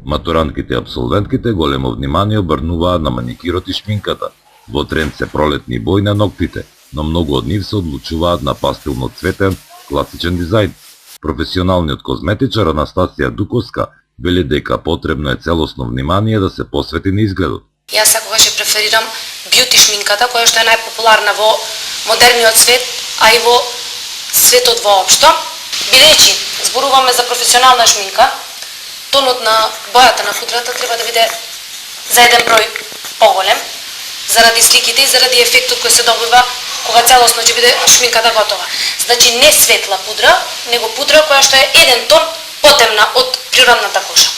Матурантките и абсолвентките големо внимание обрнуваат на маникирот и шминката. Во тренд се пролетни бои на ноктите, но многу од нив се одлучуваат на пастелно цветен, класичен дизајн. Професионалниот козметичар Анастасија Дуковска вели дека потребно е целосно внимание да се посвети на изгледот. Јас секогаш ја преферирам бјути шминката, која што е најпопуларна во модерниот свет, а и во светот воопшто. Бидејќи зборуваме за професионална шминка, тонот на бојата на футрата треба да биде за еден број поголем, заради сликите и заради ефектот кој се добива кога целосно ќе биде шминката готова. Значи не светла пудра, него пудра која што е еден тон потемна од природната коша.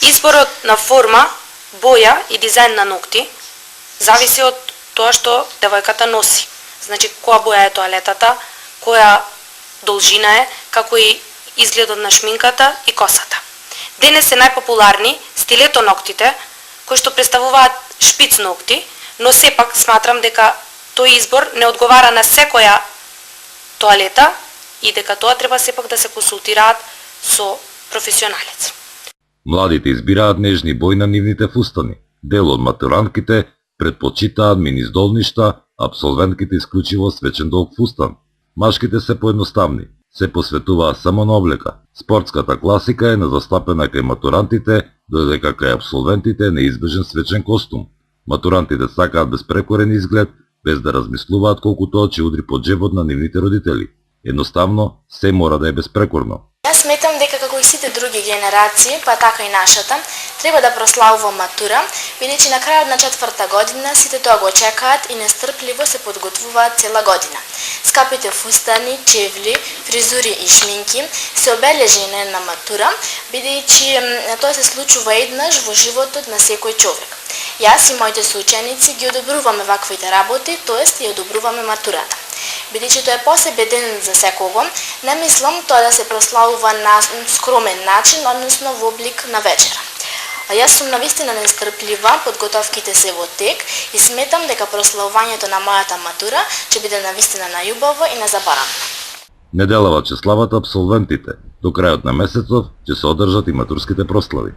Изборот на форма, боја и дизајн на ногти зависи од тоа што девојката носи. Значи која боја е тоалетата, која должина е, како и изгледот на шминката и косата. Денес се најпопуларни стилето ноктите, кои што представуваат шпиц ногти, но сепак сматрам дека тој избор не одговара на секоја тоалета и дека тоа треба сепак да се консултираат со професионалец. Младите избираат нежни бои на нивните фустани. Дел од матурантките предпочитаат мини-здолништа, абсолвентките исклучиво свечен долг фустан. Машките се поедноставни, се посветуваат само на облека. Спортската класика е назастапена кај матурантите, додека кај абсолвентите е неизбежен свечен костум. Матурантите сакаат безпрекорен изглед, без да размислуваат колку тоа ќе удри по џебот на нивните родители. Едноставно, се мора да е безпрекорно. Јас сметам дека како и сите други генерации, па така и нашата, треба да прославува матура, бидејќи на крајот на 4-та година сите тоа го чекаат и нестрпливо се подготвуваат цела година. Скапите фустани, чевли, фризури и шминки се обележени на матура, бидејќи тоа се случува еднаш во животот на секој човек. Јас и моите соученици ги одобруваме ваквите работи, тоест ја одобруваме матурата. Бидејќи тоа е посебен ден за секого, не мислам тоа да се прославува на скромен начин, односно во облик на вечера. А јас сум навистина нестрплива, подготовките се во тек и сметам дека прославувањето на мојата матура ќе биде навистина најубаво и незаборавно. Неделава ќе слават абсолвентите. До крајот на месецов ќе се одржат и матурските прослави.